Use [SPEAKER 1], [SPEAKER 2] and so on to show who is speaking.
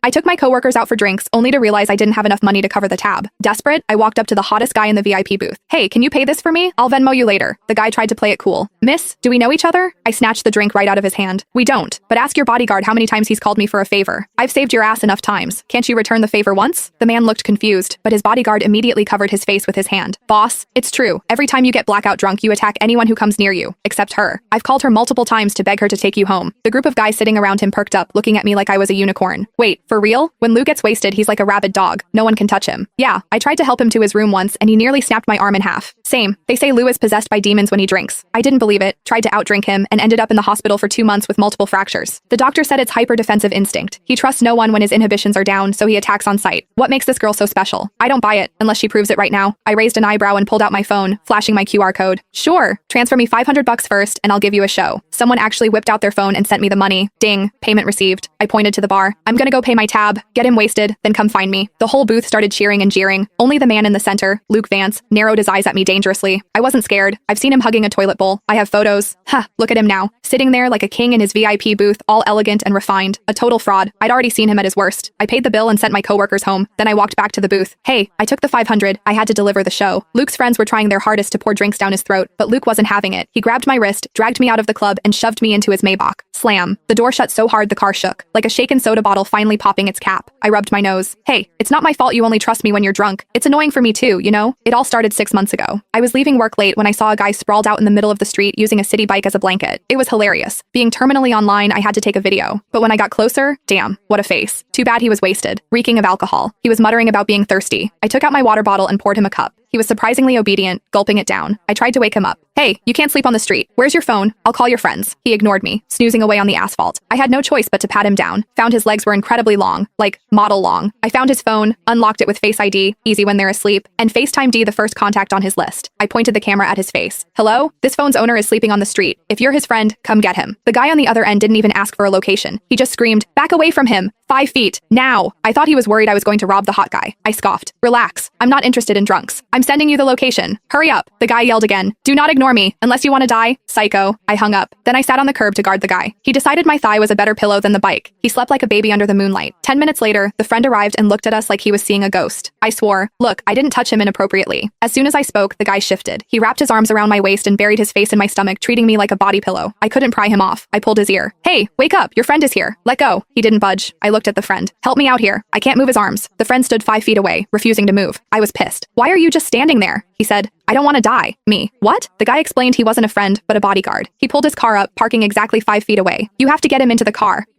[SPEAKER 1] I took my coworkers out for drinks, only to realize I didn't have enough money to cover the tab. Desperate, I walked up to the hottest guy in the VIP booth. Hey, can you pay this for me? I'll Venmo you later. The guy tried to play it cool. Miss, do we know each other? I snatched the drink right out of his hand. We don't, but ask your bodyguard how many times he's called me for a favor. I've saved your ass enough times. Can't you return the favor once? The man looked confused, but his bodyguard immediately covered his face with his hand. Boss, it's true. Every time you get blackout drunk, you attack anyone who comes near you, except her. I've called her multiple times to beg her to take you home. The group of guys sitting around him perked up, looking at me like I was a unicorn. Wait, for real? When Lou gets wasted, he's like a rabid dog. No one can touch him. Yeah, I tried to help him to his room once, and he nearly snapped my arm in half. Same. They say Lou is possessed by demons when he drinks. I didn't believe it, tried to outdrink him, and ended up in the hospital for 2 months with multiple fractures. The doctor said it's hyper-defensive instinct. He trusts no one when his inhibitions are down, so he attacks on sight. What makes this girl so special? I don't buy it, unless she proves it right now. I raised an eyebrow and pulled out my phone, flashing my QR code. Sure, transfer me $500 first, and I'll give you a show. Someone actually whipped out their phone and sent me the money. Ding, payment received. I pointed to the bar. I'm gonna go pay my tab, get him wasted, then come find me. The whole booth started cheering and jeering. Only the man in the center, Luke Vance, narrowed his eyes at me dangerously. I wasn't scared. I've seen him hugging a toilet bowl. I have photos. Look at him now, sitting there like a king in his VIP booth, all elegant and refined. A total fraud. I'd already seen him at his worst. I paid the bill and sent my coworkers home. Then I walked back to the booth. Hey, I took the 500. I had to deliver the show. Luke's friends were trying their hardest to pour drinks down his throat, but Luke wasn't having it. He grabbed my wrist, dragged me out of the club, and shoved me into his Maybach. Slam. The door shut so hard the car shook, like a shaken soda bottle finally popping its cap. I rubbed my nose. Hey, it's not my fault you only trust me when you're drunk. It's annoying for me too, you know? It all started 6 months ago. I was leaving work late when I saw a guy sprawled out in the middle of the street using a city bike as a blanket. It was hilarious. Being terminally online, I had to take a video. But when I got closer, damn, what a face. Too bad he was wasted, reeking of alcohol. He was muttering about being thirsty. I took out my water bottle and poured him a cup. He was surprisingly obedient, gulping it down. I tried to wake him up. Hey, you can't sleep on the street. Where's your phone? I'll call your friends. He ignored me, snoozing away on the asphalt. I had no choice but to pat him down. Found his legs were incredibly long, like model long. I found his phone, unlocked it with Face ID, easy when they're asleep, and FaceTimed the first contact on his list. I pointed the camera at his face. Hello? This phone's owner is sleeping on the street. If you're his friend, come get him. The guy on the other end didn't even ask for a location. He just screamed, back away from him. 5 feet. Now. I thought he was worried I was going to rob the hot guy. I scoffed. Relax. I'm not interested in drunks. I'm sending you the location. Hurry up. The guy yelled again. Do not ignore me, unless you want to die. Psycho. I hung up. Then I sat on the curb to guard the guy. He decided my thigh was a better pillow than the bike. He slept like a baby under the moonlight. 10 minutes later, the friend arrived and looked at us like he was seeing a ghost. I swore. Look, I didn't touch him inappropriately. As soon as I spoke, the guy shifted. He wrapped his arms around my waist and buried his face in my stomach, treating me like a body pillow. I couldn't pry him off. I pulled his ear. Hey, wake up. Your friend is here. Let go. He didn't budge. I looked at the friend. Help me out here. I can't move his arms. The friend stood 5 feet away, refusing to move. I was pissed. Why are you just standing there? He said. I don't want to die. Me. What? The guy explained he wasn't a friend, but a bodyguard. He pulled his car up, parking exactly 5 feet away. You have to get him into the car.